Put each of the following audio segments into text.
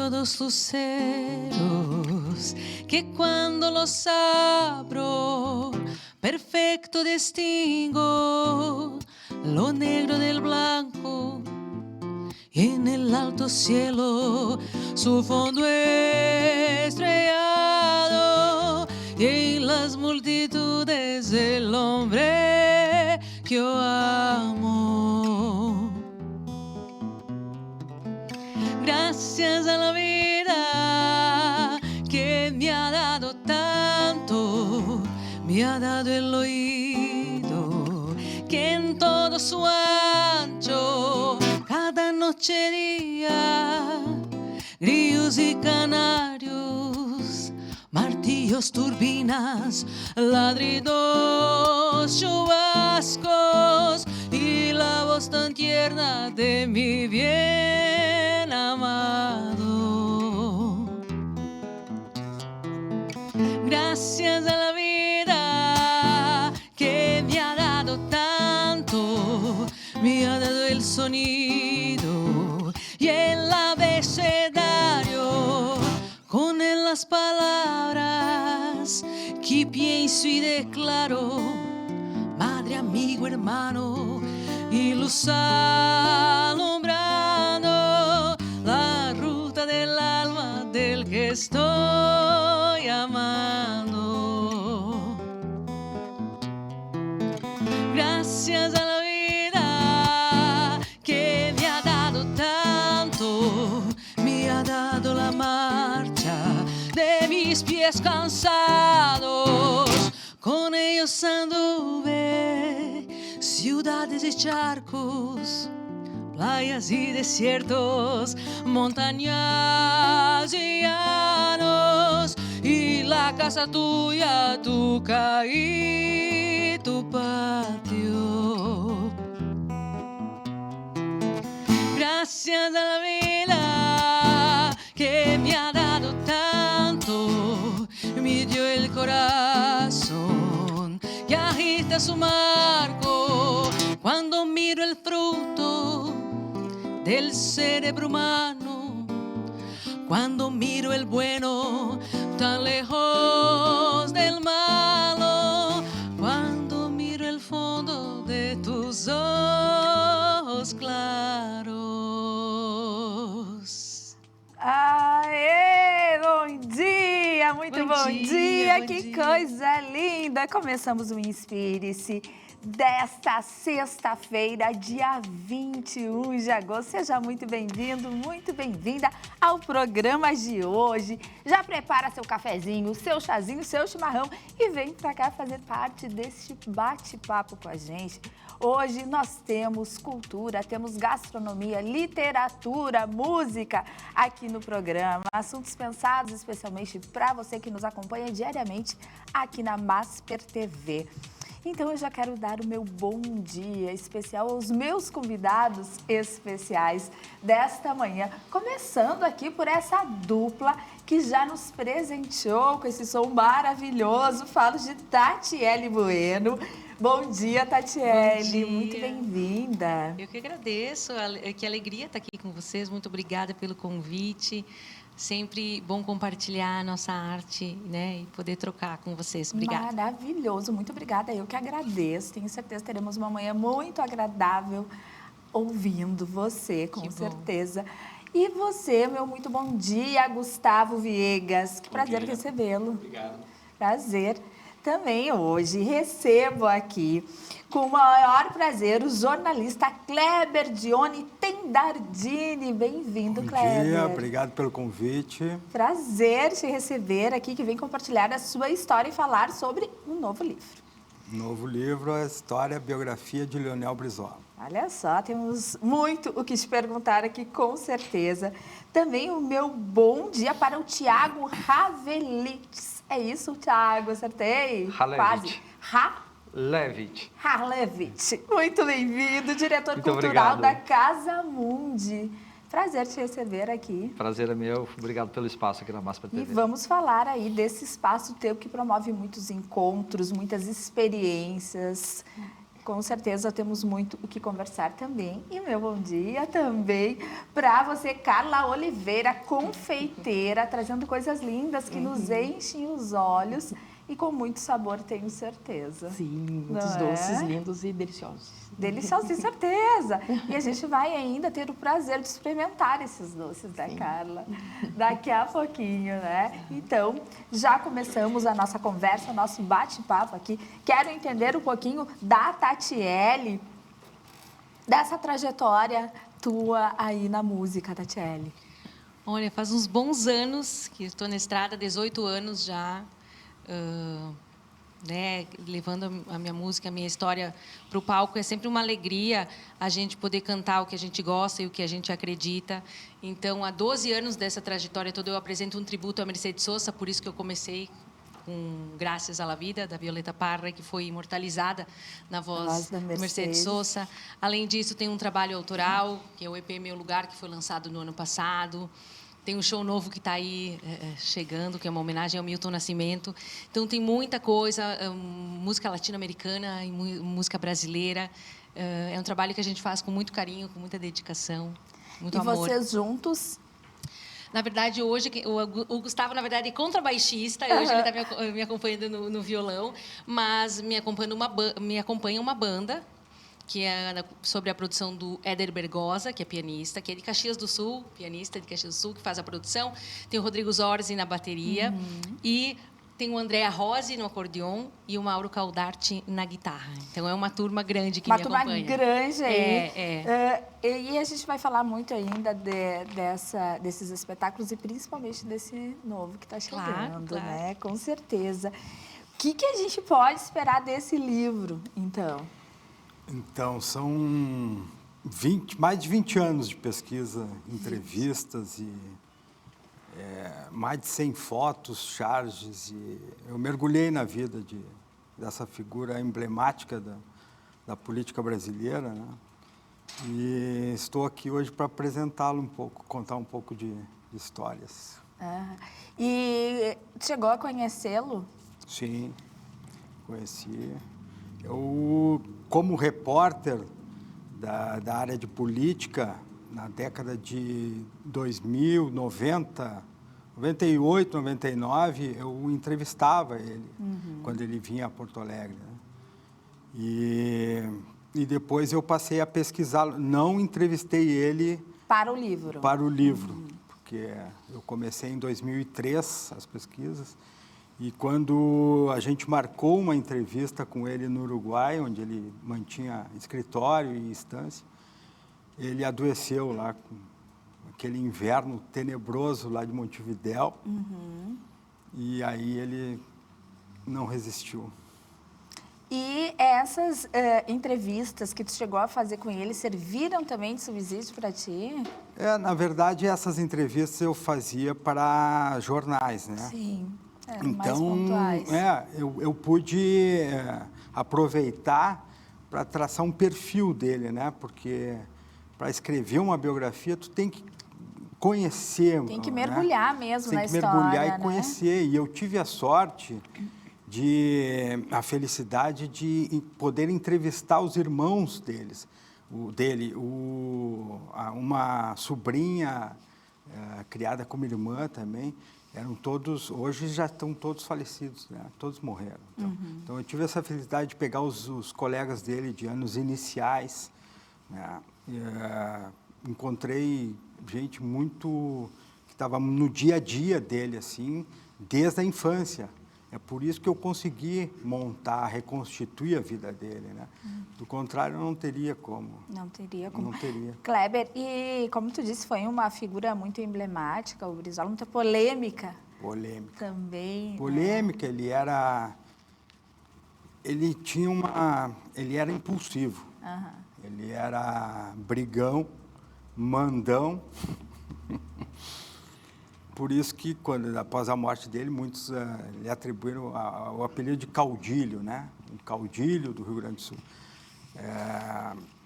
medio dos luceros, que cuando los abro, perfecto distingo lo negro del blanco. Y en el alto cielo su fondo estrellado, y en las multitudes el hombre que yo amo. Gracias a la vida que me ha dado tanto, me ha dado el oído que en todo su ancho, cada noche día, grillos y canarios, martillos, turbinas, ladridos, chubascos y la voz tan tierna de mi bien amado. Gracias a la vida que me ha dado tanto, me ha dado el sonido y el abecedario, con él las palabras que pienso y declaro, madre, amigo, hermano, y luz alumbrando la ruta del alma del que estoy amando. Gracias a la vida que me ha dado tanto, me ha dado la marcha de mis pies cansados, con ellos anduve ciudades y charcos, playas y desiertos, montañas y llanos, y la casa tuya, tu caí, tu patio. Gracias a la vida que me ha dado tanto, me dio el corazón que agita su marco cuando miro el fruto del cerebro humano, cuando miro el bueno tan lejos del malo, cuando miro el fondo de tus ojos claros. Aê, bom dia, muito bom dia, bom que dia. coisa linda. Começamos o Inspire-se desta sexta-feira, dia 21 de agosto. Seja muito bem-vindo, muito bem-vinda ao programa de hoje. Já prepara seu cafezinho, seu chazinho, seu chimarrão e vem pra cá fazer parte deste bate-papo com a gente. Hoje nós temos cultura, temos gastronomia, literatura, música aqui no programa. Assuntos pensados especialmente para você que nos acompanha diariamente aqui na Masper TV. Então eu já quero dar o meu bom dia especial aos meus convidados especiais desta manhã. Começando aqui por essa dupla que já nos presenteou com esse som maravilhoso. Falo de Tatiele Bueno. Bom dia, Tatiele. Bom dia. Muito bem-vinda. Eu que agradeço, que alegria estar aqui com vocês. Muito obrigada pelo convite. Sempre bom compartilhar a nossa arte, né, e poder trocar com vocês. Obrigada. Maravilhoso, muito obrigada. Eu que agradeço. Tenho certeza que teremos uma manhã muito agradável ouvindo você, com certeza. E você, meu muito bom dia, Gustavo Viegas. Que prazer recebê-lo. Obrigado. Prazer. Também hoje recebo aqui, com o maior prazer, o jornalista Kleber Dione Tendardini. Bem-vindo, Kleber. Bom dia, obrigado pelo convite. Prazer te receber aqui, que vem compartilhar a sua história e falar sobre um novo livro. O novo livro é a história, a biografia de Leonel Brizola. Olha só, temos muito o que te perguntar aqui, com certeza. Também o meu bom dia para o Tiago Ravelites. É isso, Tiago? Acertei? Halevich. Quase. Levit. Halevich. Muito bem-vindo, diretor Muito cultural obrigado. da Casa Mundi. Prazer te receber aqui. Prazer é meu. Obrigado pelo espaço aqui na Masper TV. E vamos falar aí desse espaço teu que promove muitos encontros, muitas experiências. Com certeza temos muito o que conversar também. E meu bom dia também para você, Carla Oliveira, confeiteira, trazendo coisas lindas que nos enchem os olhos e com muito sabor, tenho certeza. Sim, muitos Não doces é? lindos e deliciosos. Delicioso, de certeza. E a gente vai ainda ter o prazer de experimentar esses doces da Carla daqui a pouquinho, né? Então, já começamos a nossa conversa, o nosso bate-papo aqui. Quero entender um pouquinho da Tatiele, dessa trajetória tua aí na música, Tatiele. Olha, faz uns bons anos que estou na estrada, 18 anos já, né, levando a minha música, a minha história para o palco. É sempre uma alegria a gente poder cantar o que a gente gosta e o que a gente acredita. Então, há 12 anos dessa trajetória toda, eu apresento um tributo a Mercedes Sosa, por isso que eu comecei com Graças à la Vida, da Violeta Parra, que foi imortalizada na voz da de Mercedes Sosa. Além disso, tem um trabalho autoral, que é o EP Meu Lugar, que foi lançado no ano passado. Tem um show novo que está aí chegando, que é uma homenagem ao Milton Nascimento. Então, tem muita coisa, música latino-americana e música brasileira. É um trabalho que a gente faz com muito carinho, com muita dedicação, muito amor. E vocês juntos? Na verdade, hoje, o Gustavo, na verdade, é contrabaixista. Hoje ele está me acompanhando no violão, mas me acompanha uma banda, que é sobre a produção do Éder Bergosa, que é pianista, que é de Caxias do Sul, pianista de Caxias do Sul, que faz a produção. Tem o Rodrigo Zorzi na bateria. E tem o Andréa Rose no acordeon e o Mauro Caldarte na guitarra. Então, é uma turma grande que me acompanha. Uma turma grande aí. E a gente vai falar muito ainda desses espetáculos e principalmente desse novo que está chegando, claro. né? Com certeza. O que a gente pode esperar desse livro, então? Então, são mais de 20 anos de pesquisa, entrevistas e mais de 100 fotos, charges. E eu mergulhei na vida dessa figura emblemática da política brasileira, né? E estou aqui hoje para apresentá-lo um pouco, contar um pouco de histórias. E chegou a conhecê-lo? Sim, conheci. Eu, como repórter da área de política, na década de 2000, 90, 98, 99, eu entrevistava ele quando ele vinha a Porto Alegre, né? E depois eu passei a pesquisá-lo. Não entrevistei ele para o livro. Para o livro, porque eu comecei em 2003 as pesquisas. E quando a gente marcou uma entrevista com ele no Uruguai, onde ele mantinha escritório e estância, ele adoeceu lá com aquele inverno tenebroso lá de Montevidéu. E aí ele não resistiu. E essas entrevistas que tu chegou a fazer com ele serviram também de subsídio para ti? Na verdade, essas entrevistas eu fazia para jornais, né? Sim. Então, mais pontuais. Eu pude aproveitar para traçar um perfil dele, né? Porque para escrever uma biografia, tu tem que conhecer. Tem que né? mergulhar mesmo na história, tem que mergulhar e né? conhecer. E eu tive a sorte, a felicidade de poder entrevistar os irmãos uma sobrinha criada como irmã também. Eram todos, hoje já estão todos falecidos, né? Todos morreram. Então, eu tive essa felicidade de pegar os colegas dele de anos iniciais, né? Encontrei gente que estava no dia a dia dele, assim, desde a infância. É por isso que eu consegui reconstituir a vida dele, né? Do contrário, eu não teria como. Não teria como. Não teria. Kleber, e como tu disse, foi uma figura muito emblemática, o Brizola, muita polêmica. Polêmica. Também. Polêmica, ele era impulsivo. Ele era brigão, mandão. Por isso que, após a morte dele, muitos lhe atribuíram o apelido de caudilho, né? O caudilho do Rio Grande do Sul.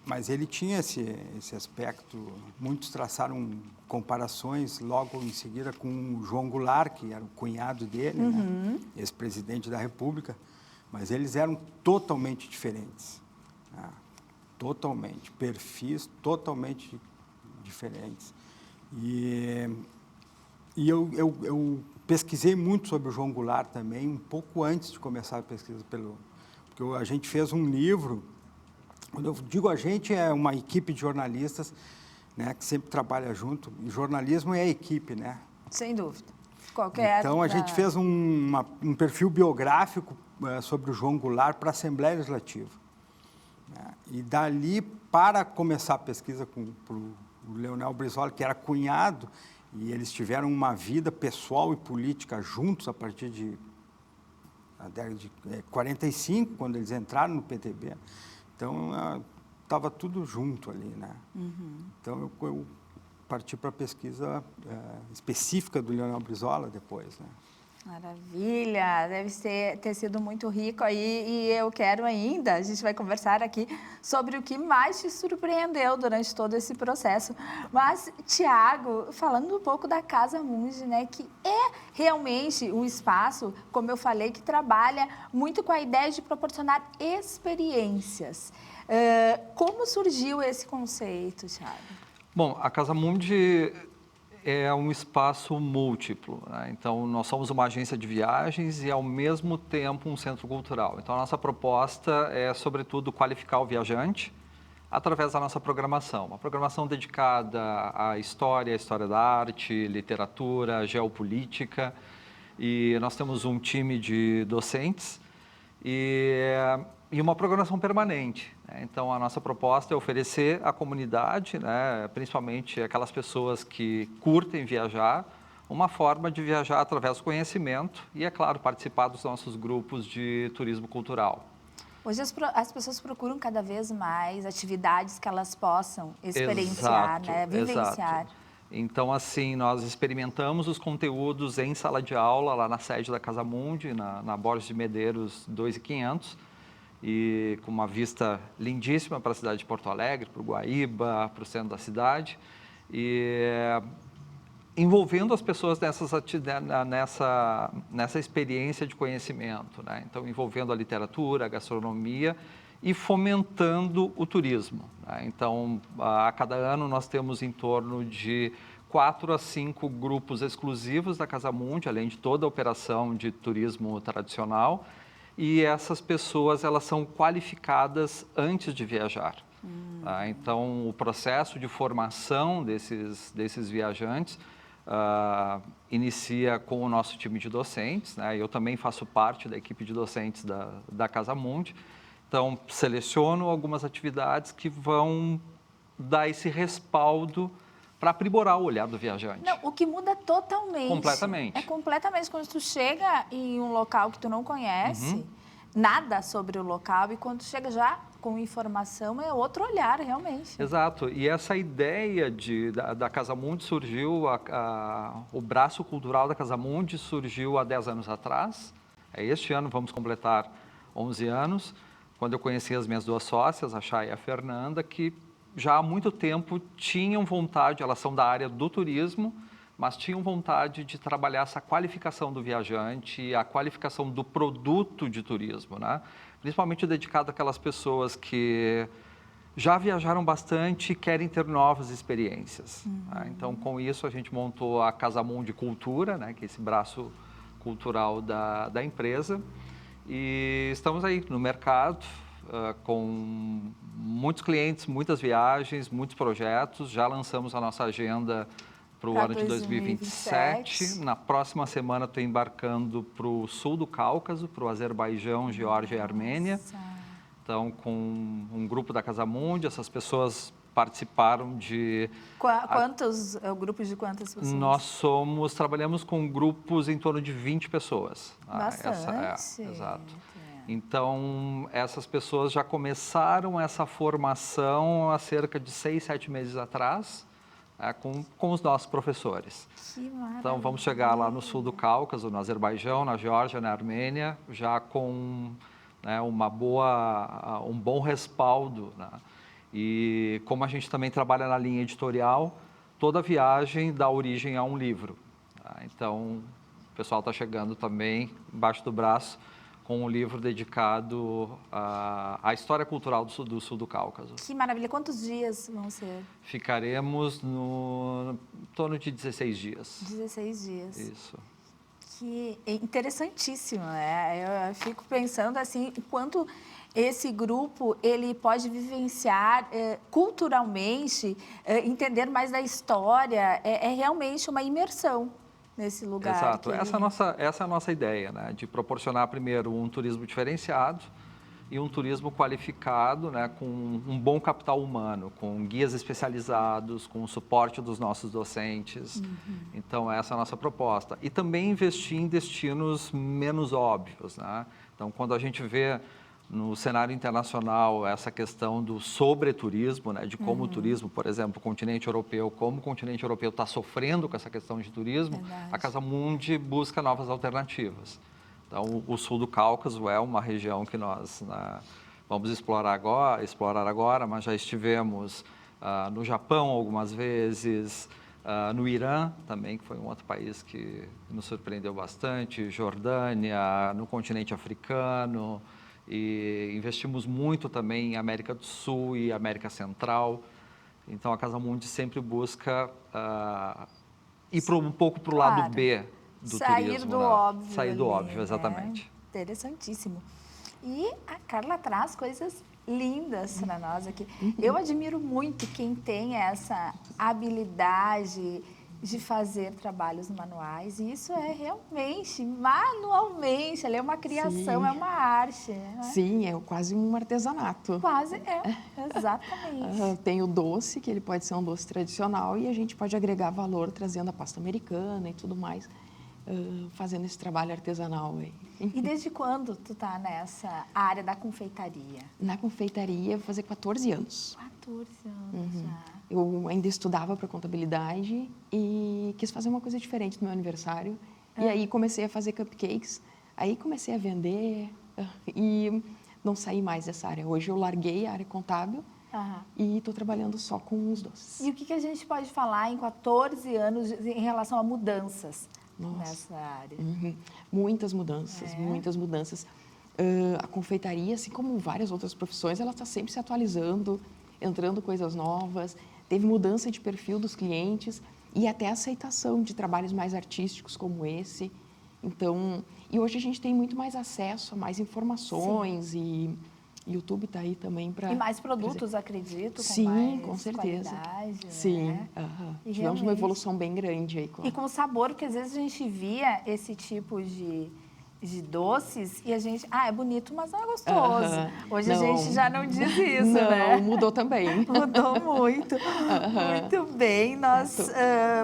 Mas ele tinha esse aspecto. Muitos traçaram comparações logo em seguida com o João Goulart, que era o cunhado dele, né? Ex-presidente da República. Mas eles eram totalmente diferentes. né? Totalmente, perfis totalmente diferentes. E eu pesquisei muito sobre o João Goulart também, um pouco antes de começar a pesquisa, porque a gente fez um livro. Quando eu digo a gente, é uma equipe de jornalistas, né, que sempre trabalha junto, e jornalismo é equipe, né? Sem dúvida. Então, a gente fez um perfil biográfico sobre o João Goulart para a Assembleia Legislativa. Né? E dali, para começar a pesquisa com o Leonel Brizola, que era cunhado, e eles tiveram uma vida pessoal e política juntos a partir da década de 45, quando eles entraram no PTB. Então, estava tudo junto ali, né? Então, eu parti para a pesquisa específica do Leonel Brizola depois, né? Maravilha, deve ter sido muito rico aí, e eu quero ainda, a gente vai conversar aqui sobre o que mais te surpreendeu durante todo esse processo. Mas, Tiago, falando um pouco da Casa Mundi, né, que é realmente um espaço, como eu falei, que trabalha muito com a ideia de proporcionar experiências. Como surgiu esse conceito, Tiago? Bom, a Casa Mundi é um espaço múltiplo, né? Então, nós somos uma agência de viagens e, ao mesmo tempo, um centro cultural. Então, a nossa proposta é, sobretudo, qualificar o viajante através da nossa programação. Uma programação dedicada à história da arte, literatura, geopolítica. E nós temos um time de docentes e uma programação permanente, né? Então, a nossa proposta é oferecer à comunidade, né, principalmente aquelas pessoas que curtem viajar, uma forma de viajar através do conhecimento e, é claro, participar dos nossos grupos de turismo cultural. Hoje as pessoas procuram cada vez mais atividades que elas possam experienciar, né, vivenciar. Exato. Então, assim, nós experimentamos os conteúdos em sala de aula, lá na sede da Casa Mundi, na Borges de Medeiros 2500, e com uma vista lindíssima para a cidade de Porto Alegre, para o Guaíba, para o centro da cidade, e envolvendo as pessoas nessa experiência de conhecimento, né? Então, envolvendo a literatura, a gastronomia e fomentando o turismo, né? Então, a cada ano nós temos em torno de 4 a 5 grupos exclusivos da Casa Mundi, além de toda a operação de turismo tradicional, e essas pessoas, elas são qualificadas antes de viajar. Tá? Então, o processo de formação desses viajantes inicia com o nosso time de docentes, né? Eu também faço parte da equipe de docentes da Casa Mundi. Então, seleciono algumas atividades que vão dar esse respaldo para aprimorar o olhar do viajante. Não, o que muda totalmente. Completamente. É completamente. Quando tu chega em um local que tu não conhece, nada sobre o local, e quando tu chega já com informação, é outro olhar, realmente. Exato. E essa ideia da Casa Mundi surgiu, o braço cultural da Casa Mundi surgiu há 10 anos atrás. Este ano vamos completar 11 anos, quando eu conheci as minhas duas sócias, a Chay e a Fernanda, que já há muito tempo tinham vontade, elas são da área do turismo, mas tinham vontade de trabalhar essa qualificação do viajante, a qualificação do produto de turismo, né? Principalmente dedicado àquelas pessoas que já viajaram bastante e querem ter novas experiências. Tá? Então, com isso, a gente montou a Casa Mundi Cultura, né? Que é esse braço cultural da empresa, e estamos aí no mercado, com muitos clientes, muitas viagens, muitos projetos. Já lançamos a nossa agenda para o ano de 2027. Na próxima semana estou embarcando para o sul do Cáucaso, para o Azerbaijão, Geórgia e Armênia. Então, com um grupo da Casa Mundi, essas pessoas participaram de... Grupos de quantas pessoas? Nós trabalhamos com grupos em torno de 20 pessoas. Bastante. Exato. Então, essas pessoas já começaram essa formação há cerca de 6, 7 meses atrás, com os nossos professores. Que maravilha. Então, vamos chegar lá no sul do Cáucaso, no Azerbaijão, na Geórgia, na Armênia, já com, né, um bom respaldo, né? E como a gente também trabalha na linha editorial, toda viagem dá origem a um livro. Tá? Então, o pessoal está chegando também embaixo do braço com um livro dedicado à história cultural do sul do Cáucaso. Que maravilha. Quantos dias vão ser? Ficaremos no em torno de 16 dias. 16 dias. Isso. Que é interessantíssimo, né? Eu fico pensando assim, o quanto esse grupo ele pode vivenciar culturalmente, entender mais da história, é realmente uma imersão nesse lugar. Exato. Essa é a nossa ideia, né? De proporcionar primeiro um turismo diferenciado e um turismo qualificado, né? Com um bom capital humano, com guias especializados, com o suporte dos nossos docentes. Então, essa é a nossa proposta. E também investir em destinos menos óbvios, né? Então, quando a gente vê no cenário internacional essa questão do sobreturismo, né, de como o turismo, por exemplo, o continente europeu, como o continente europeu está sofrendo com essa questão de turismo, Verdade. a Casa Mundi busca novas alternativas. Então, o sul do Cáucaso é uma região que nós vamos explorar agora, mas já estivemos no Japão algumas vezes, no Irã também, que foi um outro país que nos surpreendeu bastante, Jordânia, no continente africano, e investimos muito também em América do Sul e América Central. Então, a Casa Mundi sempre busca ir um pouco para o lado B do sair turismo. do né? óbvio. Sair do ali, óbvio, né? exatamente. Interessantíssimo. E a Carla traz coisas lindas para nós aqui. Eu admiro muito quem tem essa habilidade de fazer trabalhos manuais, e isso é realmente, manualmente, ela é uma criação, Sim. é uma arte. Né? Sim, é quase um artesanato. Quase é, exatamente. Tem o doce, que ele pode ser um doce tradicional, e a gente pode agregar valor trazendo a pasta americana e tudo mais, fazendo esse trabalho artesanal aí. E desde quando tu tá nessa área da confeitaria? Na confeitaria, vou fazer 14 anos. 14 anos já. Eu ainda estudava para contabilidade e quis fazer uma coisa diferente no meu aniversário. E aí comecei a fazer cupcakes, aí comecei a vender e não saí mais dessa área. Hoje eu larguei a área contábil e estou trabalhando só com os doces. E o que a gente pode falar em 14 anos em relação a mudanças nessa área? Muitas mudanças, muitas mudanças. A confeitaria, assim como várias outras profissões, ela está sempre se atualizando, entrando coisas novas. Teve mudança de perfil dos clientes e até aceitação de trabalhos mais artísticos como esse. Então, e hoje a gente tem muito mais acesso a mais informações. Sim. E YouTube está aí também para... E mais produtos, acredito, com sim, mais com certeza. qualidade. Sim, né? Tivemos realmente... uma evolução bem grande aí. E com sabor, porque às vezes a gente via esse tipo de doces e a gente, é bonito, mas não é gostoso. Hoje a gente já não diz isso, não, né? Mudou também. Mudou muito. Muito bem, nós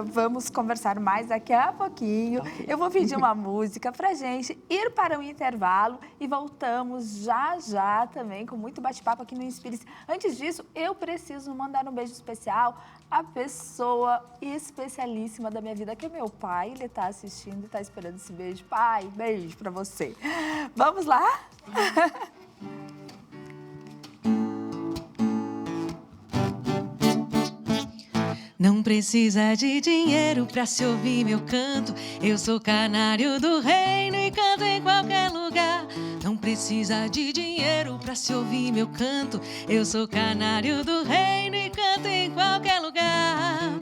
vamos conversar mais daqui a pouquinho. Okay. Eu vou pedir uma música pra gente ir para um intervalo e voltamos já também com muito bate-papo aqui no Inspire-se. Antes disso, eu preciso mandar um beijo especial à pessoa especialíssima da minha vida, que é meu pai. Ele está assistindo e está esperando esse beijo. Pai, beijo para você. Vamos lá? Não precisa de dinheiro pra se ouvir meu canto. Eu sou canário do reino e canto em qualquer lugar. Não precisa de dinheiro pra se ouvir meu canto. Eu sou canário do reino e canto em qualquer lugar.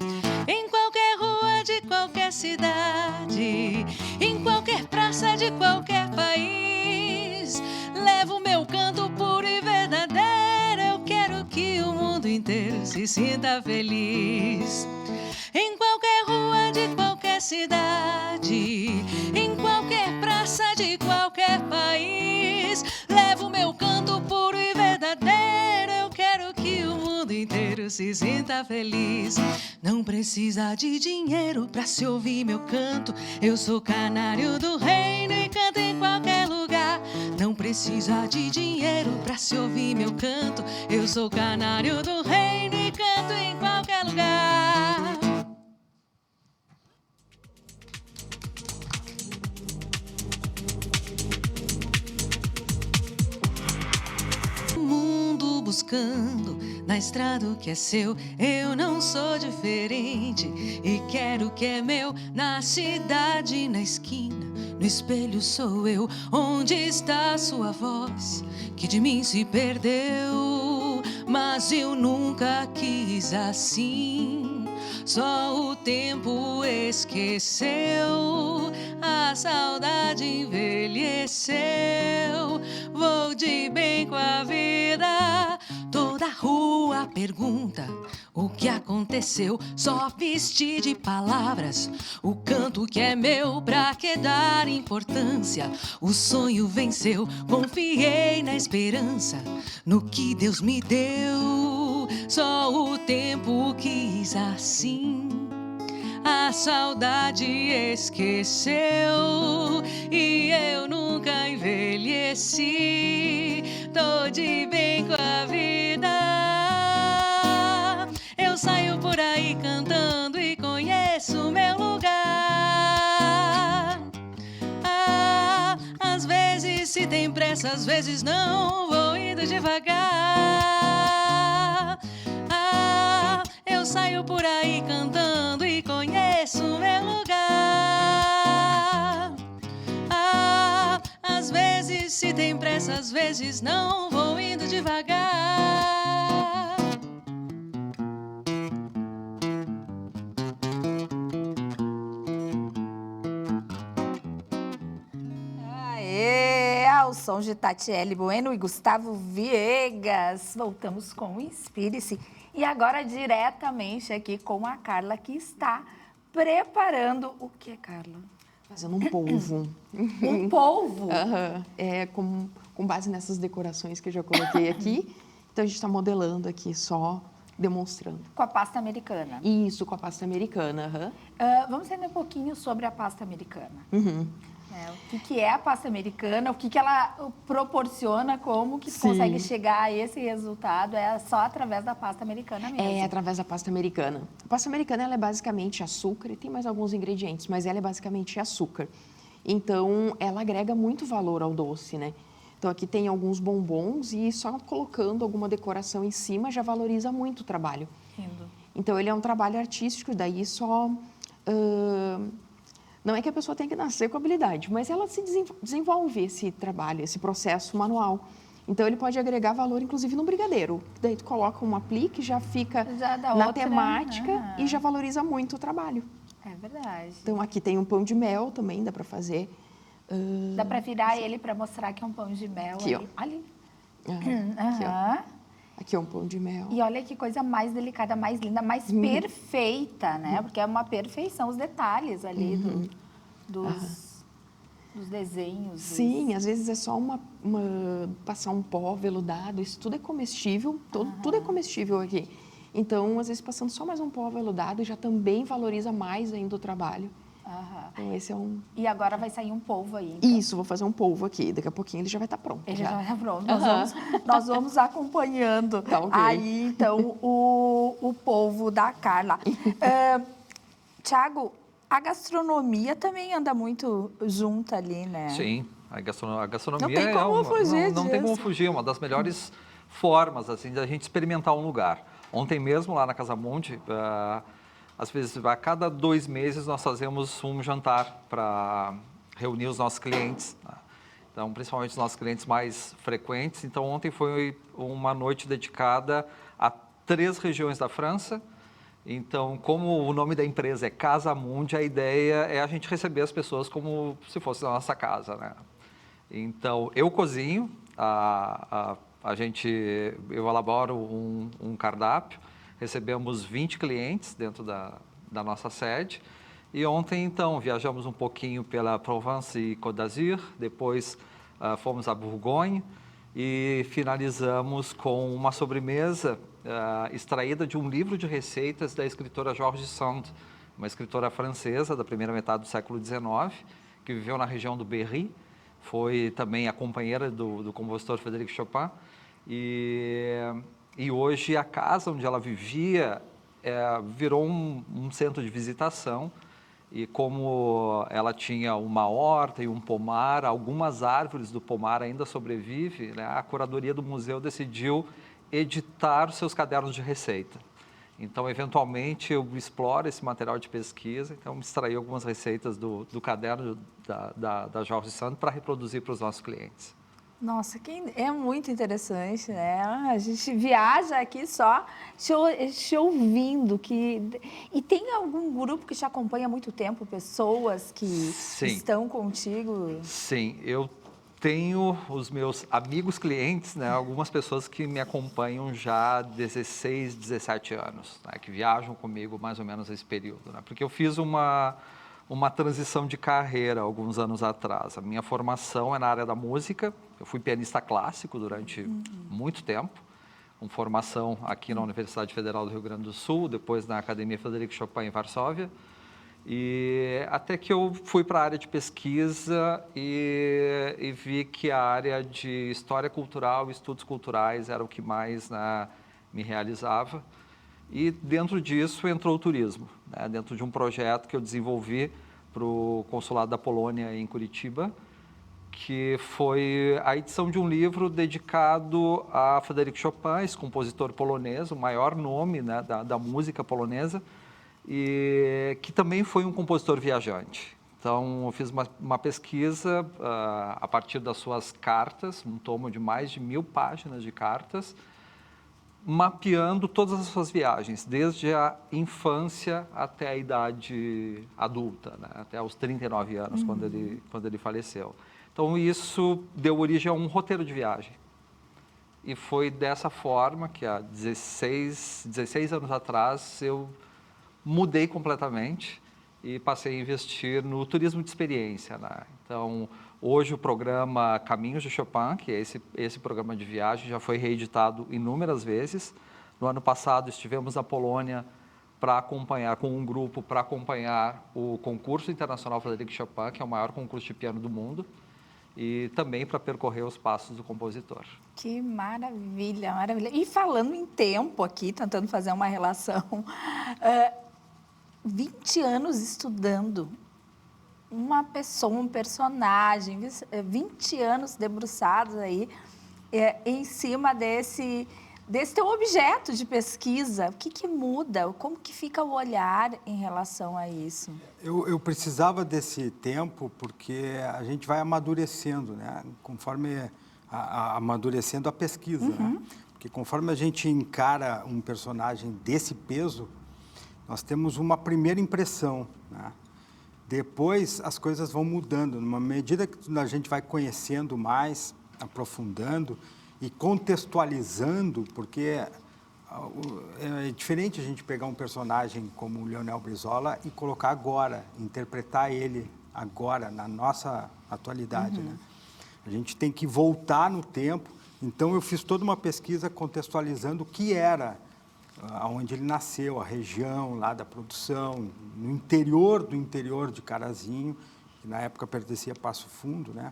Em qualquer rua de qualquer cidade, em qualquer praça de qualquer país. Levo meu canto puro e verdadeiro. Eu quero que o mundo inteiro se sinta feliz. Em qualquer rua de qualquer cidade, em qualquer praça de qualquer país. Levo meu canto puro e verdadeiro. Eu quero que o mundo inteiro se sinta feliz. Não precisa de dinheiro pra se ouvir meu canto. Eu sou canário do reino e canto em qualquer lugar. Não precisa de dinheiro pra se ouvir meu canto. Eu sou canário do reino e canto em qualquer lugar. Mundo buscando na estrada o que é seu. Eu não sou diferente e quero o que é meu. Na cidade, na esquina, no espelho sou eu. Onde está sua voz que de mim se perdeu? Mas eu nunca quis assim. Só o tempo esqueceu, a saudade envelheceu. Vou de bem com a vida. Toda rua pergunta o que aconteceu. Só vesti de palavras o canto que é meu. Pra que dar importância? O sonho venceu. Confiei na esperança, no que Deus me deu. Só o tempo quis assim. A saudade esqueceu e eu nunca envelheci. Tô de bem com a vida. Eu saio por aí cantando e conheço meu lugar. Às vezes se tem pressa, às vezes não. Vou indo devagar. Eu saio por aí cantando e conheço meu lugar. Às vezes se tem pressa, às vezes não. Vou indo devagar. Aê, ao som de Tatiele Bueno e Gustavo Viegas. Voltamos com o Inspire-se. E agora diretamente aqui com a Carla, que está preparando o que, Carla? Fazendo um polvo. Um polvo? Aham. É, com base nessas decorações que eu já coloquei aqui. Então, a gente está modelando aqui, só demonstrando. Com a pasta americana. Isso, com a pasta americana. Aham. Vamos entender um pouquinho sobre a pasta americana. Uhum. O que é a pasta americana, o que ela proporciona, como que Sim. consegue chegar a esse resultado, é só através da pasta americana mesmo. É através da pasta americana. A pasta americana ela é basicamente açúcar e tem mais alguns ingredientes, mas ela é basicamente açúcar. Então, ela agrega muito valor ao doce, né? Então, aqui tem alguns bombons e só colocando alguma decoração em cima já valoriza muito o trabalho. Lindo. Então, ele é um trabalho artístico, daí só... não é que a pessoa tem que nascer com habilidade, mas ela se desenvolve esse trabalho, esse processo manual. Então, ele pode agregar valor, inclusive, no brigadeiro. Daí, tu coloca um aplique, já fica Já dá na outra, temática e já valoriza muito o trabalho. É verdade. Então, aqui tem um pão de mel também, dá para fazer. Dá para virar ele para mostrar que é um pão de mel. Aqui, ali. Ali. Aqui, ó. Aham. Aqui é um pão de mel. E olha que coisa mais delicada, mais linda, mais perfeita, né? Porque é uma perfeição, os detalhes ali dos desenhos. Sim, às vezes é só passar um pó veludado, isso tudo é comestível, tudo é comestível aqui. Então, às vezes, passando só mais um pó veludado já também valoriza mais ainda o trabalho. Aham. Então, esse é um... E agora vai sair um polvo aí. Então. Isso, vou fazer um polvo aqui, daqui a pouquinho ele já vai estar pronto. Ele já está pronto. Aham. Nós vamos acompanhando Tá ok. aí, então, o polvo da Carla. Tiago, a gastronomia também anda muito junta ali, né? Sim, a gastronomia Não tem como fugir não tem como disso. fugir, é uma das melhores formas assim da gente experimentar um lugar. Ontem mesmo lá na Casa Monte, às vezes a cada 2 meses nós fazemos um jantar para reunir os nossos clientes. Tá? Então, principalmente os nossos clientes mais frequentes. Então, ontem foi uma noite dedicada a 3 regiões da França. Então, como o nome da empresa é Casa Mundi, a ideia é a gente receber as pessoas como se fosse na nossa casa, né? Então, eu cozinho, eu elaboro um cardápio, recebemos 20 clientes dentro da nossa sede. E ontem, então, viajamos um pouquinho pela Provence e Côte d'Azur, depois fomos a Bourgogne e finalizamos com uma sobremesa extraída de um livro de receitas da escritora George Sand, uma escritora francesa da primeira metade do século XIX, que viveu na região do Berry, foi também a companheira do compositor Frédéric Chopin, e hoje a casa onde ela vivia virou um centro de visitação, e como ela tinha uma horta e um pomar, algumas árvores do pomar ainda sobrevivem, né? A curadoria do museu decidiu editar os seus cadernos de receita. Então, eventualmente, eu exploro esse material de pesquisa, então extraí algumas receitas do caderno da Jorge Santos para reproduzir para os nossos clientes. Nossa, é muito interessante, né? A gente viaja aqui só te ouvindo. E tem algum grupo que te acompanha há muito tempo? Pessoas que estão contigo? Sim, eu tenho os meus amigos clientes, né? Algumas pessoas que me acompanham já há 16, 17 anos, né? Que viajam comigo mais ou menos esse período, né? Porque eu fiz uma transição de carreira alguns anos atrás. A minha formação é na área da música. Eu fui pianista clássico durante muito tempo, com formação aqui na Universidade Federal do Rio Grande do Sul, depois na Academia Frederic Chopin em Varsóvia. E até que eu fui para a área de pesquisa e vi que a área de história cultural e estudos culturais era o que mais, né, me realizava. E dentro disso entrou o turismo, né, dentro de um projeto que eu desenvolvi para o Consulado da Polônia em Curitiba, que foi a edição de um livro dedicado a Frédéric Chopin, esse compositor polonês, o maior nome, né, da música polonesa, e que também foi um compositor viajante. Então, eu fiz uma pesquisa a partir das suas cartas, um tomo de mais de 1000 páginas de cartas, mapeando todas as suas viagens, desde a infância até a idade adulta, né? Até os 39 anos, quando ele faleceu. Então, isso deu origem a um roteiro de viagem. E foi dessa forma que, há 16 anos atrás, eu mudei completamente e passei a investir no turismo de experiência, né? Então, hoje o programa Caminhos de Chopin, que é esse programa de viagem, já foi reeditado inúmeras vezes. No ano passado estivemos na Polônia para acompanhar, com um grupo, para acompanhar o concurso internacional Frédéric Chopin, que é o maior concurso de piano do mundo, e também para percorrer os passos do compositor. Que maravilha, maravilha. E falando em tempo aqui, tentando fazer uma relação, 20 anos estudando uma pessoa, um personagem, 20 anos debruçados aí em cima desse teu objeto de pesquisa. O que muda? Como que fica o olhar em relação a isso? Eu precisava desse tempo porque a gente vai amadurecendo, né? Conforme amadurecendo a pesquisa, né? Porque conforme a gente encara um personagem desse peso, nós temos uma primeira impressão, né? Depois as coisas vão mudando, numa medida que a gente vai conhecendo mais, aprofundando e contextualizando, porque é diferente a gente pegar um personagem como o Leonel Brizola e colocar agora, interpretar ele agora, na nossa atualidade, né? A gente tem que voltar no tempo. Então, eu fiz toda uma pesquisa contextualizando o que era, onde ele nasceu, a região lá da produção, no interior do interior de Carazinho, que na época pertencia a Passo Fundo, né?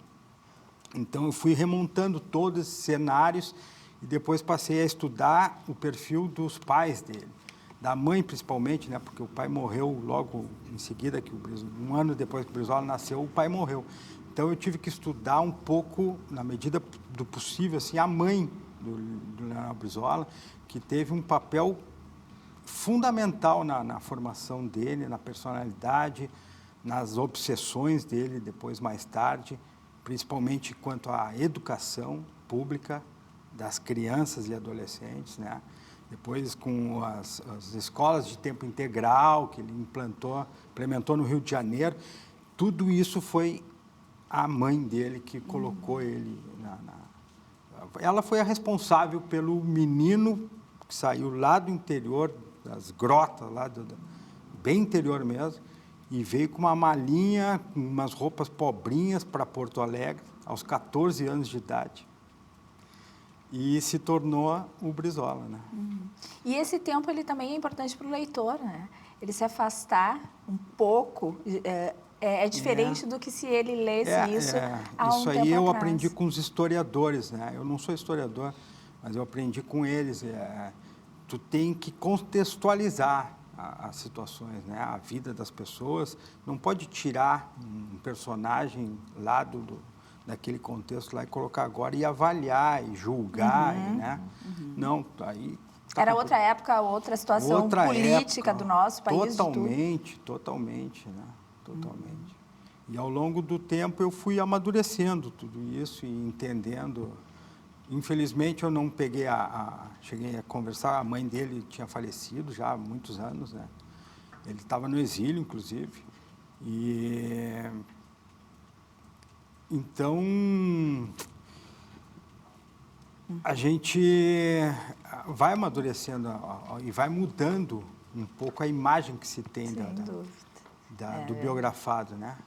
Então, eu fui remontando todos esses cenários e depois passei a estudar o perfil dos pais dele, da mãe principalmente, né? Porque o pai morreu logo em seguida, um ano depois que o Brizola nasceu, o pai morreu. Então, eu tive que estudar um pouco, na medida do possível, assim, a mãe do Leonel Brizola, que teve um papel fundamental na formação dele, na personalidade, nas obsessões dele, depois, mais tarde, principalmente quanto à educação pública das crianças e adolescentes, né? Depois, com as escolas de tempo integral que ele implementou no Rio de Janeiro, tudo isso foi a mãe dele que colocou ele Ela foi a responsável pelo menino que saiu lá do interior, das grotas, lá bem interior mesmo, e veio com uma malinha, com umas roupas pobrinhas para Porto Alegre, aos 14 anos de idade. E se tornou o Brizola, né? E esse tempo ele também é importante para o leitor, né? Ele se afastar um pouco é diferente do que se ele lesse isso há um isso aí tempo eu atrás. aprendi com os historiadores, né? Eu não sou historiador, mas eu aprendi com eles. Tu tem que contextualizar as situações, né? A vida das pessoas. Não pode tirar um personagem lá daquele contexto lá e colocar agora e avaliar e julgar, né? Não, aí... Era outra época, outra situação política do nosso país. Totalmente, né? Totalmente. E ao longo do tempo eu fui amadurecendo tudo isso e entendendo. Infelizmente eu não peguei cheguei a conversar, a mãe dele tinha falecido já há muitos anos, né? Ele estava no exílio, inclusive. E então a gente vai amadurecendo e vai mudando um pouco a imagem que se tem do biografado, né?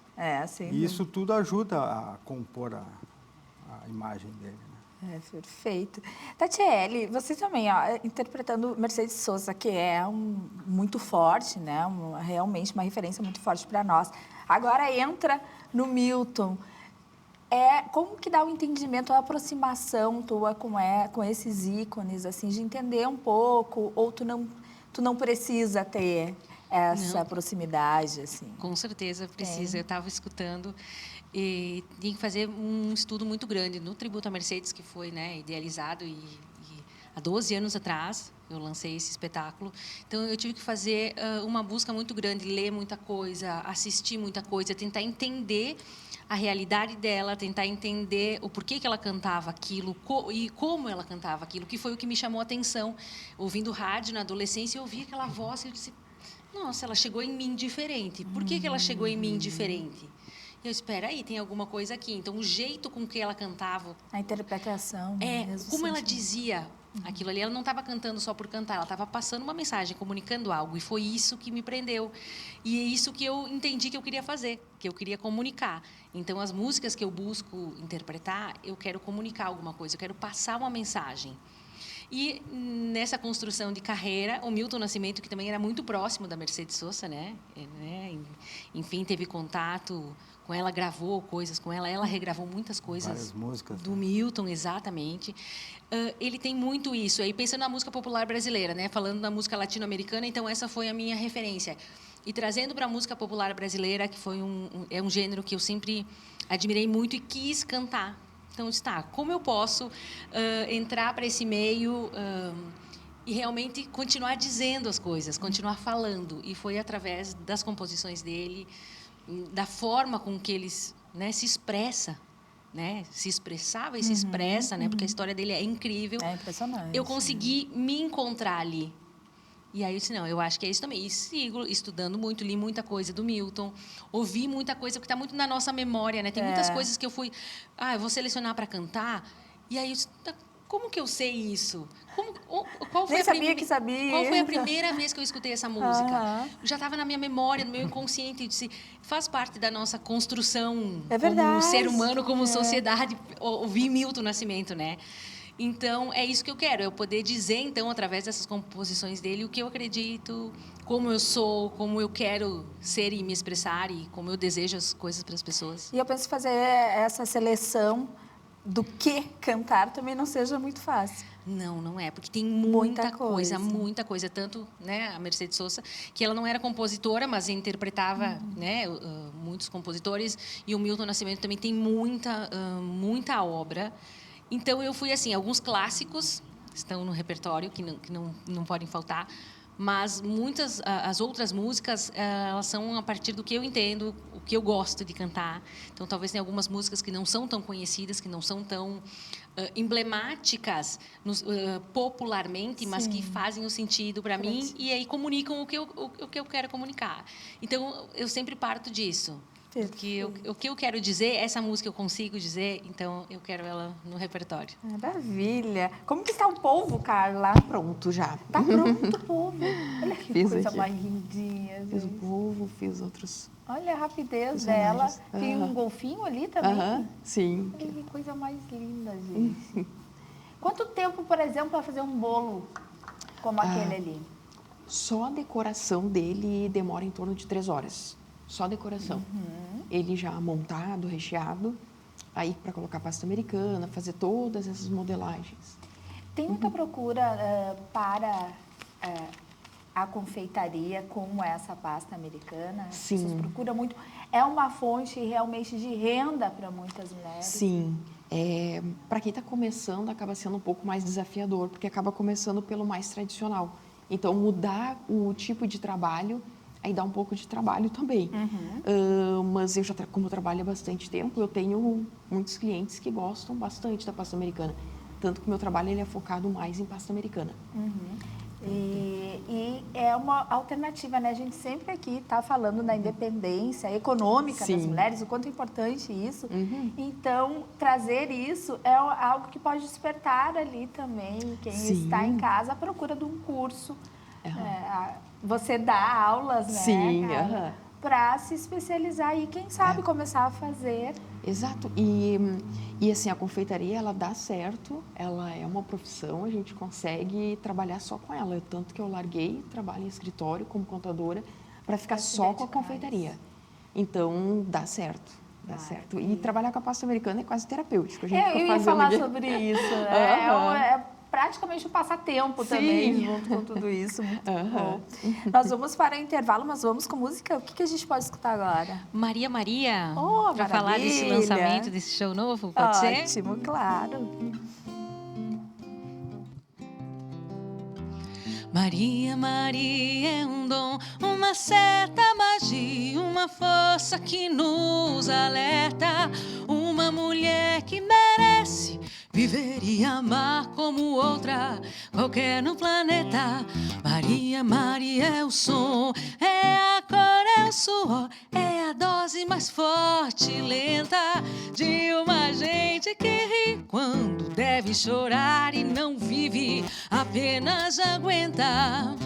Sem E dúvida. isso tudo ajuda a compor a imagem dele, né? Perfeito. Tatiele, você também, interpretando Mercedes Sosa, que é muito forte, né? Realmente uma referência muito forte para nós. Agora entra no Milton. Como que dá o entendimento, a aproximação tua com esses ícones, assim, de entender um pouco, ou tu não precisa ter essa proximidade, assim? Com certeza precisa. Eu estava escutando e tinha que fazer um estudo muito grande no tributo a Mercedes, que foi, né, idealizado e há 12 anos atrás eu lancei esse espetáculo. Então eu tive que fazer uma busca muito grande, ler muita coisa, assistir muita coisa, tentar entender a realidade dela, tentar entender o porquê que ela cantava aquilo e como ela cantava aquilo, que foi o que me chamou a atenção. Ouvindo rádio na adolescência, eu ouvi aquela voz e eu disse: nossa, ela chegou em mim diferente. Por que ela chegou em mim diferente? Eu espera aí, tem alguma coisa aqui. Então, o jeito com que ela cantava, A interpretação mesmo. como ela dizia aquilo ali, ela não estava cantando só por cantar, ela estava passando uma mensagem, comunicando algo. E foi isso que me prendeu. E é isso que eu entendi que eu queria fazer, que eu queria comunicar. Então, as músicas que eu busco interpretar, eu quero comunicar alguma coisa, eu quero passar uma mensagem. E nessa construção de carreira, o Milton Nascimento, que também era muito próximo da Mercedes Sosa, né? Enfim, teve contato com ela, gravou coisas com ela, ela regravou muitas coisas. Várias músicas, do né? Milton, exatamente. Ele tem muito isso. Aí pensando na música popular brasileira, né? Falando da música latino-americana, então essa foi a minha referência. E trazendo para a música popular brasileira, que foi é um gênero que eu sempre admirei muito e quis cantar. Então, como eu posso entrar para esse meio e realmente continuar dizendo as coisas, continuar falando? E foi através das composições dele, da forma com que ele, né, se expressa, né? Se expressava e se expressa, né? Porque a história dele é incrível. É impressionante. Eu consegui me encontrar ali. E aí eu disse, não, eu acho que é isso também. E sigo estudando muito, li muita coisa do Milton, ouvi muita coisa, porque está muito na nossa memória, né? Tem muitas coisas que eu eu vou selecionar para cantar, e aí eu disse, como que eu sei isso? Qual foi Nem sabia que sabia. Qual foi a primeira vez que eu escutei essa música? Já estava na minha memória, no meu inconsciente, eu disse, faz parte da nossa construção como ser humano, como sociedade, ouvir Milton Nascimento, né? Então, é isso que eu quero, eu poder dizer, então, através dessas composições dele, o que eu acredito, como eu sou, como eu quero ser e me expressar e como eu desejo as coisas para as pessoas. E eu penso fazer essa seleção do que cantar também não seja muito fácil. Não, não é, porque tem muita coisa. Tanto, né, a Mercedes Sosa, que ela não era compositora, mas interpretava, né, muitos compositores, e o Milton Nascimento também tem muita obra. Então, eu fui assim, alguns clássicos estão no repertório, que não podem faltar, mas as outras músicas, elas são a partir do que eu entendo, o que eu gosto de cantar. Então, talvez tenha algumas músicas que não são tão conhecidas, que não são tão emblemáticas popularmente, mas que fazem o sentido para mim e aí comunicam o que eu quero comunicar. Então, eu sempre parto disso. Porque o que eu quero dizer, essa música eu consigo dizer, então eu quero ela no repertório. Maravilha! Como que está o polvo, Carla? Pronto já. Tá pronto o polvo. Olha que Fiz coisa aqui. mais lindinha. Fiz o gente. polvo, fiz outros Olha a rapidez personagens. dela. Tem um golfinho ali também. Sim. Olha que coisa mais linda, gente. Quanto tempo, por exemplo, para fazer um bolo como aquele ali? Só a decoração dele demora em torno de 3 horas. Só a decoração. Ele já montado, recheado, aí para colocar pasta americana, fazer todas essas modelagens. Tem muita procura para a confeitaria com essa pasta americana? Sim. Vocês procuram muito? É uma fonte realmente de renda para muitas mulheres? Sim. Para quem está começando, acaba sendo um pouco mais desafiador, porque acaba começando pelo mais tradicional. Então, mudar o tipo de trabalho, aí dá um pouco de trabalho também. Mas eu como eu trabalho há bastante tempo, eu tenho muitos clientes que gostam bastante da pasta americana. Tanto que o meu trabalho ele é focado mais em pasta americana. E é uma alternativa, né? A gente sempre aqui está falando da independência econômica das mulheres, o quanto é importante isso. Então, trazer isso é algo que pode despertar ali também quem está em casa à procura de um curso. Você dá aulas, né? Sim, para se especializar e, quem sabe, começar a fazer. Exato. E assim, a confeitaria, ela dá certo, ela é uma profissão, a gente consegue trabalhar só com ela. Tanto que eu larguei trabalho em escritório como contadora para ficar só com a confeitaria. Então, dá certo. Dá certo. E trabalhar com a pasta americana é quase terapêutico. A gente Eu ia falar sobre isso, né? É praticamente um passatempo também, junto com tudo isso. Muito bom. Nós vamos para o intervalo, mas vamos com música. O que a gente pode escutar agora? Maria Maria, Oh, para falar desse maravilha. lançamento, desse show novo, pode ser? Ótimo, claro. Maria, Maria é um dom, uma certa magia, uma força que nos alerta, uma mulher que merece viver e amar como outra, qualquer no planeta. Maria, Maria é o som, é a cor, é o suor, é a dose mais forte e lenta de uma gente que ri quando deve chorar e não vive, apenas aguenta.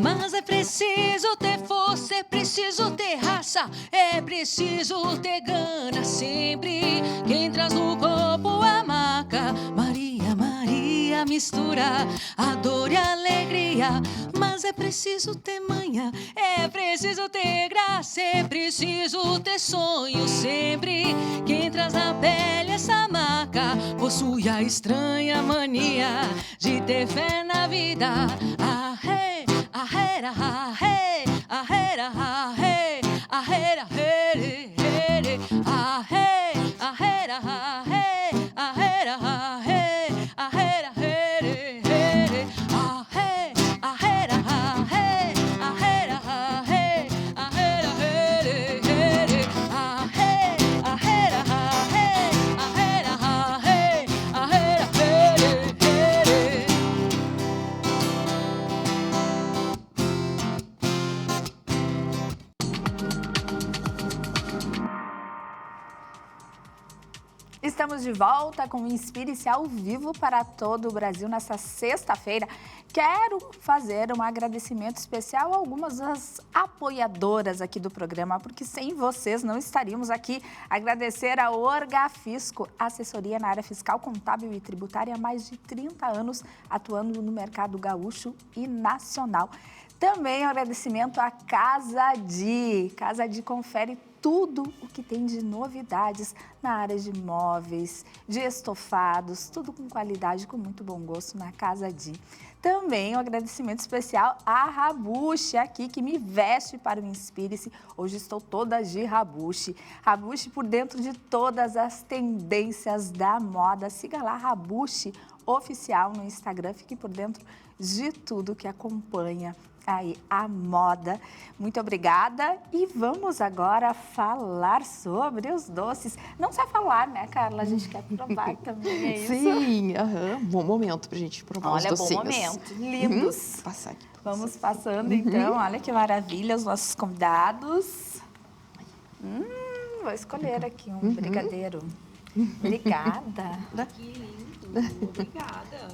Mas é preciso ter força, é preciso ter raça, é preciso ter gana sempre. Quem traz no corpo a maca, Maria, Maria mistura a dor e a alegria. Mas é preciso ter manha, é preciso ter graça, é preciso ter sonho sempre. Quem traz na pele essa maca possui a estranha mania de ter fé na vida. Ahera, ahê, ahera, ahê, ahera, here, here, ahê, ahera, ahê, ahera, ahê, ahera, here, here, ahê, ahera, ahê, ahera, ahê, ahera, here, here, ahê, ahera, ahê, ahera, ahê, ahera, here, here. Estamos de volta com o Inspire-se ao vivo para todo o Brasil nesta sexta-feira. Quero fazer um agradecimento especial a algumas das apoiadoras aqui do programa, porque sem vocês não estaríamos aqui. Agradecer a Orgafisco, assessoria na área fiscal, contábil e tributária há mais de 30 anos, atuando no mercado gaúcho e nacional. Também um agradecimento à Casa Di. Casa Di confere tudo o que tem de novidades na área de móveis, de estofados, tudo com qualidade, com muito bom gosto na Casa Di. Também um agradecimento especial à Rabushi, aqui, que me veste para o Inspire-se. Hoje estou toda de Rabushi. Rabushi por dentro de todas as tendências da moda. Siga lá, Rabushi Oficial no Instagram. Fique por dentro de tudo que acompanha aí a moda. Muito obrigada e vamos agora falar sobre os doces. Não só falar, né, Carla? A gente quer provar também, é isso? Sim, bom momento pra gente provar os Olha, docinhos. bom momento, lindos. Passar aqui. Vamos passando então, olha que maravilha, os nossos convidados. Vou escolher aqui um brigadeiro. Obrigada. Que lindo, obrigada.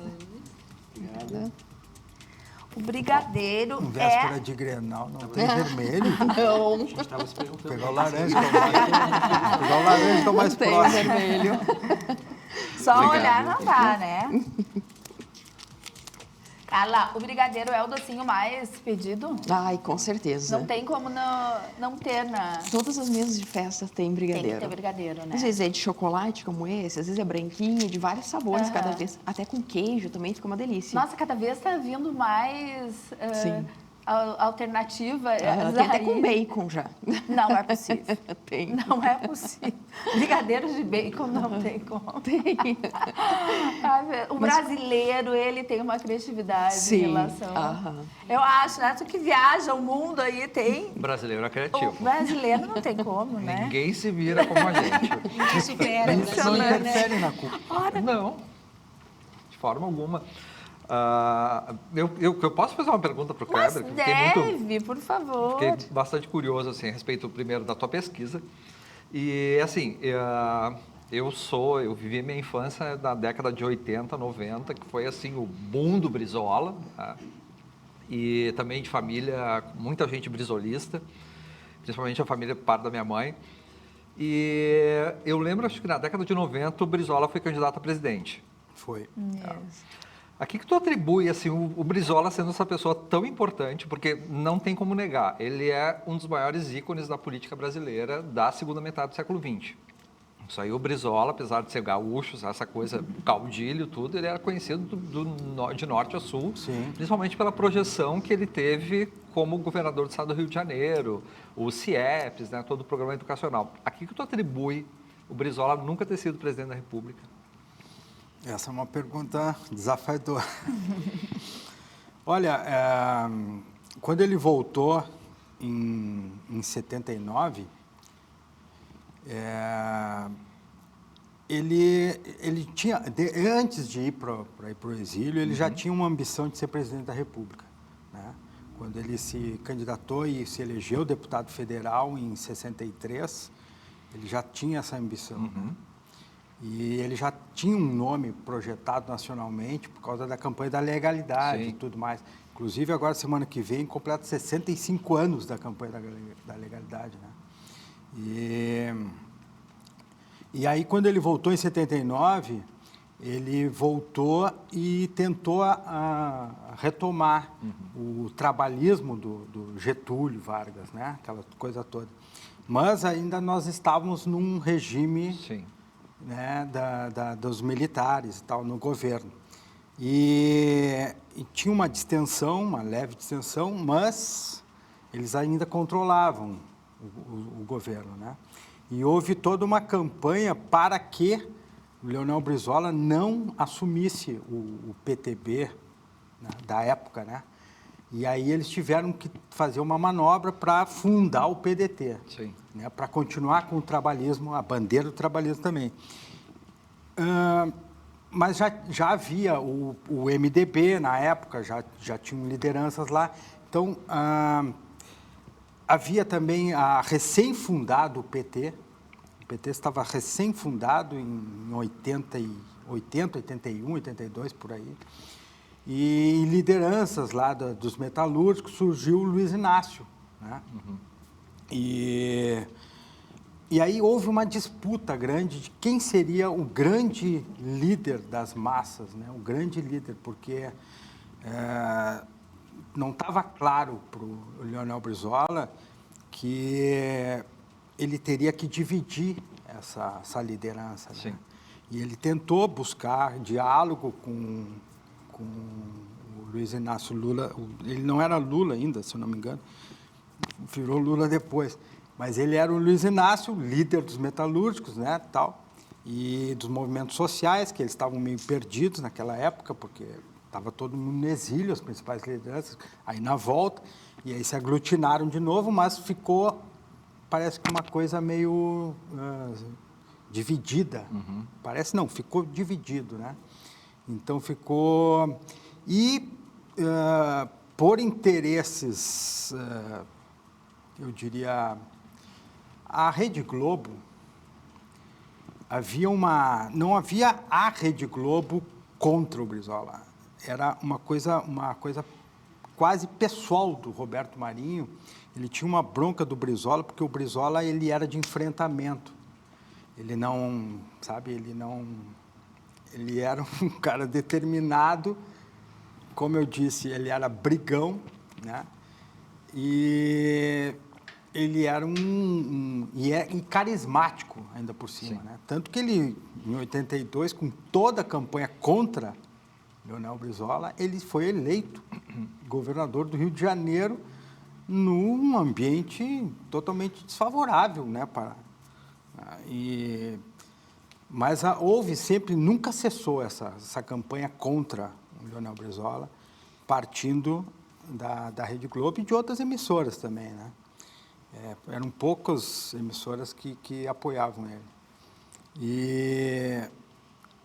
Obrigada. O brigadeiro Em véspera de Grenal, não tem vermelho. Não, A gente estava se perguntando. Pegar o laranja, pegar o laranja que é o mais tem próximo. vermelho. Só Obrigado. olhar não dá, né? Carla, o brigadeiro é o docinho mais pedido? Ai, com certeza. Não tem como não ter na... Todas as mesas de festa tem brigadeiro. Tem que ter brigadeiro, né? Às vezes é de chocolate, como esse, às vezes é branquinho, de vários sabores cada vez. Até com queijo também fica uma delícia. Nossa, cada vez tá vindo mais Sim. alternativa. Ela tem até com bacon já. Não é possível. Tem. Não é possível. Brigadeiros de bacon não tem como. Tem. O brasileiro, ele tem uma criatividade Sim. em relação... Aham. Eu acho, né? Tu que viaja o mundo aí, tem... O brasileiro é O criativo. brasileiro não tem como, né? Ninguém se vira como a gente. Que supera o Não brasileiro, né? interfere na culpa. Não, de forma alguma. Eu posso fazer uma pergunta para o Mas Kleber? deve, por favor. Fiquei bastante curioso assim, a respeito, primeiro, da tua pesquisa. E, assim, eu vivi minha infância na década de 80, 90, que foi, assim, o boom do Brizola, tá? E também de família, muita gente brizolista, principalmente a família par da minha mãe. E eu lembro, acho que na década de 90, o Brizola foi candidato a presidente. Foi. A que tu atribui assim, o Brizola sendo essa pessoa tão importante? Porque não tem como negar, ele é um dos maiores ícones da política brasileira da segunda metade do século XX. Isso aí, o Brizola, apesar de ser gaúcho, essa coisa, caudilho, tudo, ele era conhecido de norte a sul, Sim. principalmente pela projeção que ele teve como governador do estado do Rio de Janeiro, o CIEPS, né, todo o programa educacional. A que tu atribui o Brizola nunca ter sido presidente da República? Essa é uma pergunta desafiadora. Olha, quando ele voltou em 79, ele tinha, antes de ir para o exílio, ele já tinha uma ambição de ser presidente da República, né? Quando ele se candidatou e se elegeu deputado federal em 63, ele já tinha essa ambição, né? E ele já tinha um nome projetado nacionalmente por causa da campanha da legalidade. Sim. E tudo mais. Inclusive, agora, semana que vem, completa 65 anos da campanha da legalidade, né? E aí, quando ele voltou em 79, ele voltou e tentou retomar o trabalhismo do Getúlio Vargas, né? Aquela coisa toda. Mas ainda nós estávamos num regime... Sim. Né, dos militares e tal, no governo. E tinha uma distensão, uma leve distensão, mas eles ainda controlavam o governo, né? E houve toda uma campanha para que o Leonel Brizola não assumisse o PTB, né, da época, né? E aí eles tiveram que fazer uma manobra para fundar o PDT, né, para continuar com o trabalhismo, a bandeira do trabalhismo também. Mas já havia o MDB na época, já tinham lideranças lá. Então, havia também a recém-fundado PT. O PT estava recém-fundado em 80, 81, 82, por aí. E em lideranças lá dos metalúrgicos surgiu o Luiz Inácio, né? E aí houve uma disputa grande de quem seria o grande líder das massas, né? O grande líder, porque não estava claro para o Leonel Brizola que ele teria que dividir essa liderança, né? Sim. E ele tentou buscar diálogo com o Luiz Inácio Lula. Ele não era Lula ainda, se eu não me engano, virou Lula depois. Mas ele era o Luiz Inácio, líder dos metalúrgicos, né, tal, e dos movimentos sociais, que eles estavam meio perdidos naquela época, porque estava todo mundo no exílio, as principais lideranças, aí na volta, e aí se aglutinaram de novo, mas ficou, parece que uma coisa meio dividida. Parece não, ficou dividido, né? Então ficou... E por interesses, eu diria... A Rede Globo, não havia a Rede Globo contra o Brizola. Era uma coisa quase pessoal do Roberto Marinho. Ele tinha uma bronca do Brizola, porque o Brizola ele era de enfrentamento. Ele não, sabe, ele era um cara determinado como eu disse, ele era brigão, né? E ele era e carismático ainda por cima, né? Tanto que ele, em 82, com toda a campanha contra Leonel Brizola, ele foi eleito governador do Rio de Janeiro num ambiente totalmente desfavorável, né? Mas houve sempre, nunca cessou essa campanha contra o Leonel Brizola, partindo da Rede Globo e de outras emissoras também, né? Eram poucas emissoras que apoiavam ele.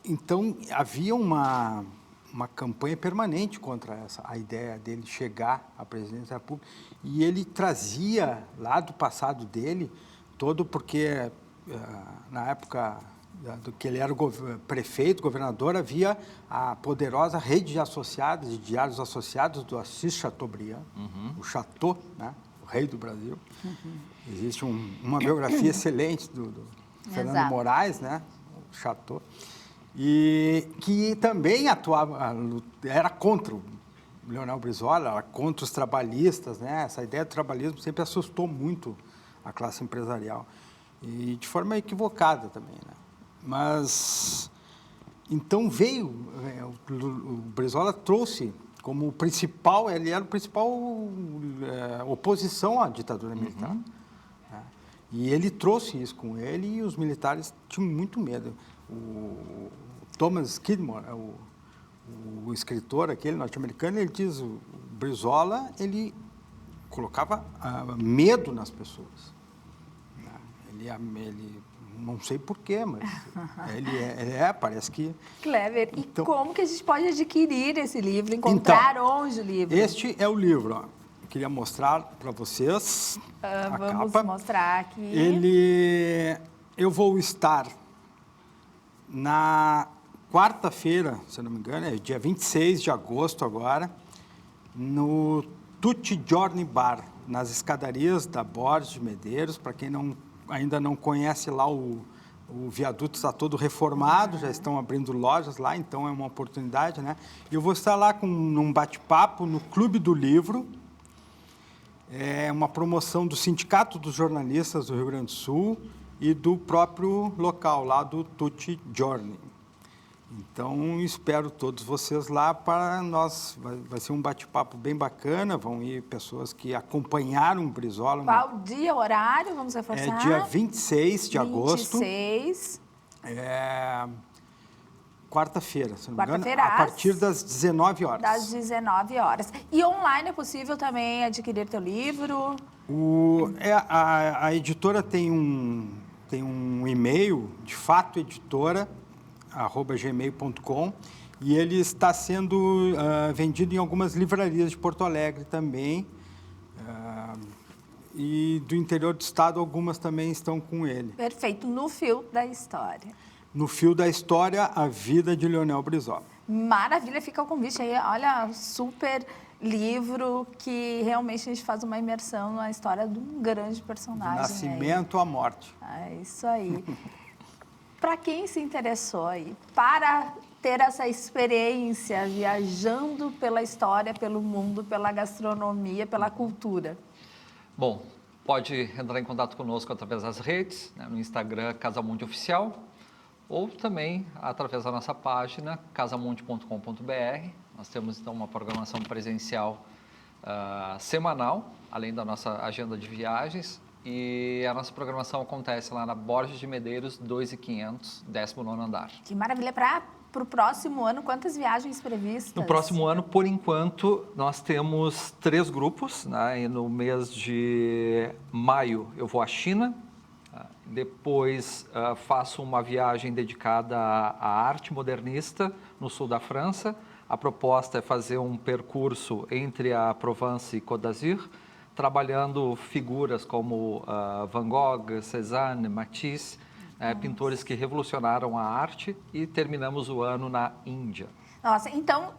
Então, havia uma campanha permanente contra a ideia dele chegar à presidência da República. E ele trazia lá do passado dele, porque na época do que ele era prefeito, governador, havia a poderosa rede de associados, de diários associados do Assis Chateaubriand, o Chateau, né? O rei do Brasil. Existe uma biografia excelente do Fernando Moraes, né? O Chateau. E que também era contra o Leonel Brizola, era contra os trabalhistas, né? Essa ideia do trabalhismo sempre assustou muito a classe empresarial, e de forma equivocada também, né? Mas, então o Brizola trouxe como o principal, ele era o principal oposição à ditadura militar. Né? E ele trouxe isso com ele, e os militares tinham muito medo. O Thomas Skidmore, o escritor aquele norte-americano, ele diz, o Brizola, ele colocava medo nas pessoas. Ele não sei porquê, mas parece que... Clever, então, e como que a gente pode adquirir esse livro, encontrar onde o livro? Este é o livro, ó. Eu queria mostrar para vocês a vamos capa. Mostrar aqui. Eu vou estar na quarta-feira, se eu não me engano, é dia 26 de agosto agora, no Tutti Giorni Bar, nas escadarias da Borges de Medeiros. Para quem ainda não conhece lá, o viaduto está todo reformado, já estão abrindo lojas lá, então é uma oportunidade, né? Eu vou estar lá num bate-papo no Clube do Livro, é uma promoção do Sindicato dos Jornalistas do Rio Grande do Sul e do próprio local lá do Tutti Giorni. Então, espero todos vocês lá para nós. Vai ser um bate-papo bem bacana, vão ir pessoas que acompanharam o Brizola. Qual dia, horário? Vamos reforçar? É dia 26 de agosto. 26. Quarta-feira, se não me engano, Quarta-feira, a partir das 19 horas. Das 19 horas. E online é possível também adquirir teu livro? A editora tem um e-mail, de fato editora, @gmail.com, e ele está sendo vendido em algumas livrarias de Porto Alegre também, e do interior do estado algumas também estão com ele. Perfeito, no fio da história. No fio da história, a vida de Leonel Brizola. Maravilha, fica o convite aí, olha, super livro que realmente a gente faz uma imersão na história de um grande personagem. Do nascimento à morte. É isso aí. Para quem se interessou aí, para ter essa experiência viajando pela história, pelo mundo, pela gastronomia, pela cultura? Bom, pode entrar em contato conosco através das redes, né, no Instagram Casamundi Oficial, ou também através da nossa página casamundi.com.br. Nós temos então uma programação presencial semanal, além da nossa agenda de viagens. E a nossa programação acontece lá na Borges de Medeiros, 2500, 19º andar. Que maravilha. Para o próximo ano, quantas viagens previstas? No próximo ano, por enquanto, nós temos 3 grupos, né? E no mês de maio eu vou à China, depois faço uma viagem dedicada à arte modernista no sul da França. A proposta é fazer um percurso entre a Provence e Côte d'Azur, trabalhando figuras como Van Gogh, Cézanne, Matisse, pintores que revolucionaram a arte, e terminamos o ano na Índia. Nossa, então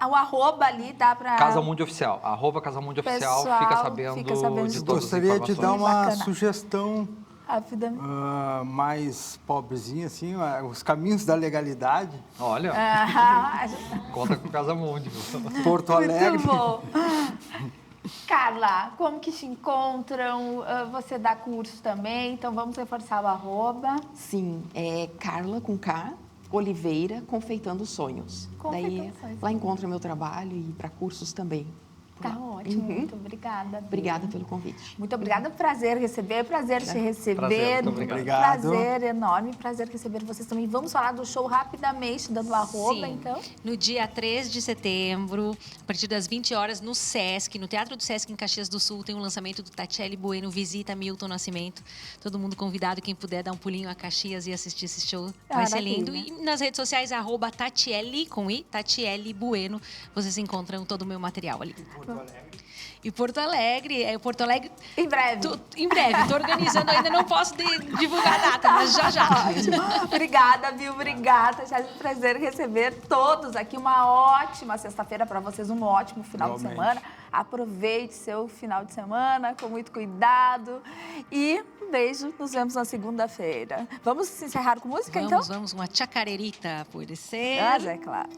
o arroba ali dá para... Casamundi Oficial, @Casamundi Oficial, fica sabendo de todas as informações. Gostaria de dar uma sugestão Rapidamente. Mais pobrezinha, assim, os caminhos da legalidade. Olha, Ah, conta com Casa Mundi. Porto Alegre. muito bom. Carla, como que te encontram? Você dá curso também, então vamos reforçar o arroba. Sim, é Carla com K, Oliveira, Confeitando Sonhos. Confeitando Daí Sonhos. lá encontra meu trabalho e para cursos também. Tá ótimo, muito obrigada. Bia. Obrigada pelo convite. Muito obrigada, prazer receber, prazer te receber. Prazer, muito obrigado. Prazer enorme, prazer receber vocês também. Vamos falar do show rapidamente, dando arroba, Sim. então. No dia 3 de setembro, a partir das 20 horas, no Sesc, no Teatro do Sesc, em Caxias do Sul, tem o lançamento do Tatiele Bueno, Visita Milton Nascimento. Todo mundo convidado, quem puder dar um pulinho a Caxias e assistir esse show. Vai ser Maravilha. lindo. E nas redes sociais, @Tatiele, com I, Tatiele Bueno, vocês encontram todo o meu material ali. E Porto Alegre, Porto Alegre... Em breve. Em breve, estou organizando, ainda não posso divulgar a data, mas já já. Ótimo. Obrigada, Bill. Obrigada. Já é um prazer receber todos aqui. Uma ótima sexta-feira para vocês, um ótimo final de semana. Aproveite seu final de semana com muito cuidado. E um beijo. Nos vemos na segunda-feira. Vamos se encerrar com música, então? Vamos, uma chacarerita, pode ser. Mas é claro.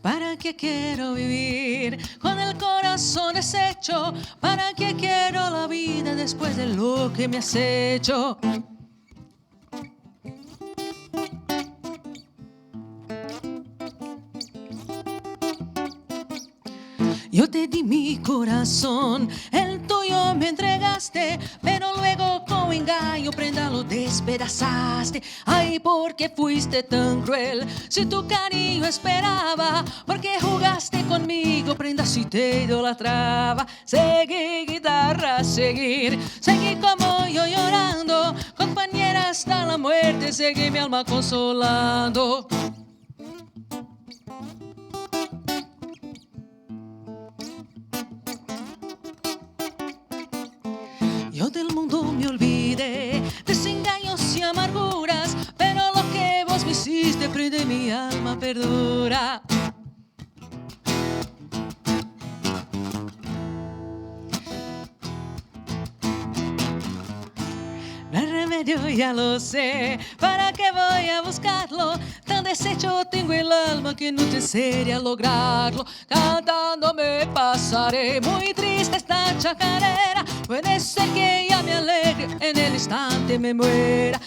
¿Para qué quiero vivir con el corazón deshecho? ¿Para qué quiero la vida después de lo que me has hecho? Yo te di mi corazón, el tuyo me entregaste, pero luego con engaño prenda lo despedazaste. Ay, ¿por qué fuiste tan cruel? Si tu cariño esperaba, ¿por qué jugaste conmigo, prenda, si te idolatraba? Seguí, guitarra, seguir, seguí como yo llorando, compañera hasta la muerte, seguí mi alma consolando. Yo del mundo me olvidé, desengaños y amarguras, pero lo que vos me hiciste prende mi alma perdura. No hay remedio, ya lo sé, ¿para qué voy a buscarlo? Tan deshecho tengo el alma que no desearía lograrlo. Cantando me pasaré, muy triste esta chacarera. Puede ser que ya me alegre, en el instante me muera.